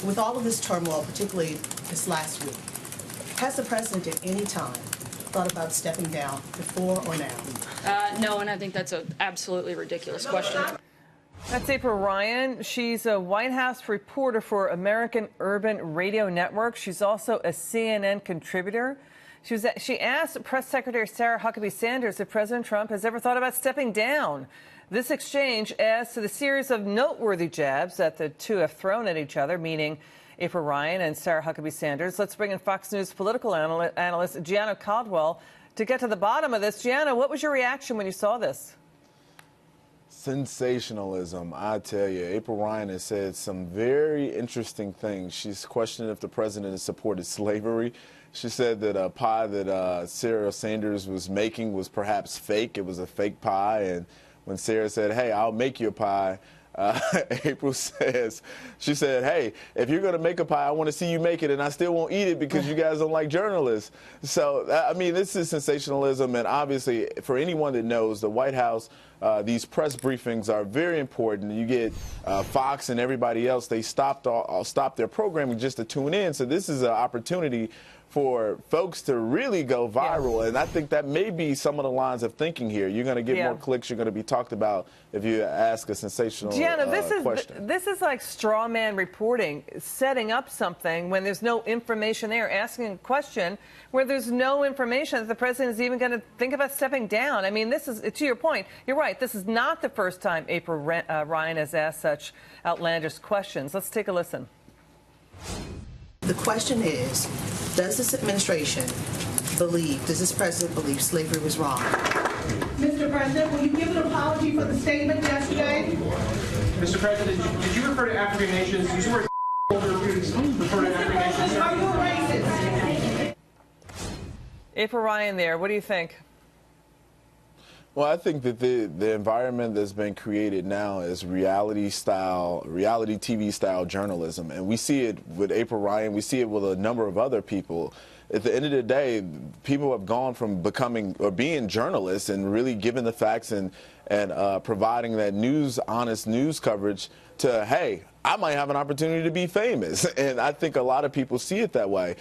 With all of this turmoil, particularly this last week, has the president at any time thought about stepping down before or now? No, and I think that's an absolutely ridiculous question. That's April Ryan. She's a White House reporter for American Urban Radio Network. She's also a CNN contributor. She asked Press Secretary Sarah Huckabee Sanders if President Trump has ever thought about stepping down. This exchange adds to the series of noteworthy jabs that the two have thrown at each other, meaning April Ryan and Sarah Huckabee Sanders. Let's bring in Fox News political analyst Gianno Caldwell to get to the bottom of this. Gianno, what was your reaction when you saw this? Sensationalism, I tell you. April Ryan has said some very interesting things. She's questioned if the president has supported slavery. She said that a pie that Sarah Sanders was making was perhaps fake. It was a fake pie. And when Sarah said, hey, I'll make you a pie, April says, she said, hey, if you're going to make a pie, I want to see you make it, and I still won't eat it because you guys don't like journalists. So, I mean, this is sensationalism, and obviously, for anyone that knows, the White House, these press briefings are very important. You get Fox and everybody else, they stop their programming just to tune in. So this is an opportunity for folks to really go viral. Yeah. And I think that may be some of the lines of thinking here. You're going to get more clicks. You're going to be talked about if you ask a sensational question. This is like straw man reporting, setting up something when there's no information there, asking a question where there's no information that the president is even going to think about stepping down. I mean, this is, to your point, you're right. This is not the first time April Ryan has asked such outlandish questions. Let's take a listen. The question is, does this administration believe, does this president believe slavery was wrong? Mr. President, will you give an apology for the statement yesterday? Mr. President, did you refer to African nations? Did you refer to African nations? Are you a racist? April Ryan there, what do you think? Well, I think that the environment that's been created now is reality TV style journalism. And we see it with April Ryan. We see it with a number of other people. At the end of the day, people have gone from becoming or being journalists and really giving the facts and providing that honest news coverage to, hey, I might have an opportunity to be famous. And I think a lot of people see it that way.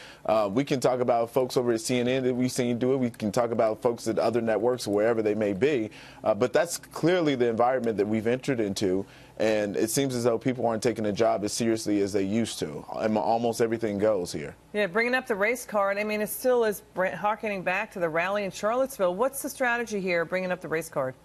We can talk about folks over at CNN that we've seen do it. We can talk about folks at other networks, wherever they may be. But that's clearly the environment that we've entered into. And it seems as though people aren't taking the job as seriously as they used to. Almost everything goes here. Yeah, bringing up the race card, I mean, it still is harkening back to the rally in Charlottesville. What's the strategy here, bringing up the race card?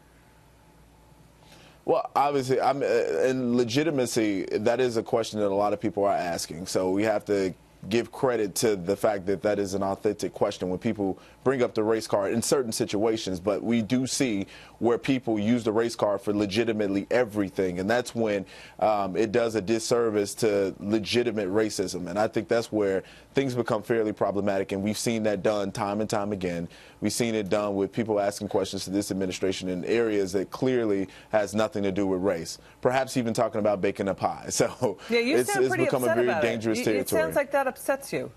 Well, obviously, in legitimacy, that is a question that a lot of people are asking. So we have to give credit to the fact that that is an authentic question when people bring up the race card in certain situations. But we do see where people use the race card for legitimately everything. And that's when it does a disservice to legitimate racism. And I think that's where things become fairly problematic. And we've seen that done time and time again. We've seen it done with people asking questions to this administration in areas that clearly has nothing to do with race, perhaps even talking about baking a pie. So yeah, it's become a very dangerous territory. It sounds like that upsets you.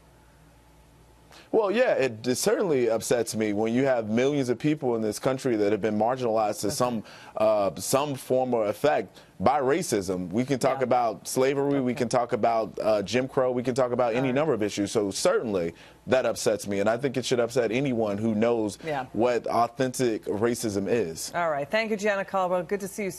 Well, yeah, it certainly upsets me when you have millions of people in this country that have been marginalized to some form or effect by racism. We can talk about slavery. We can talk about Jim Crow. We can talk about any number of issues. So certainly that upsets me, and I think it should upset anyone who knows what authentic racism is. All right. Thank you, Gianno Caldwell. Good to see you.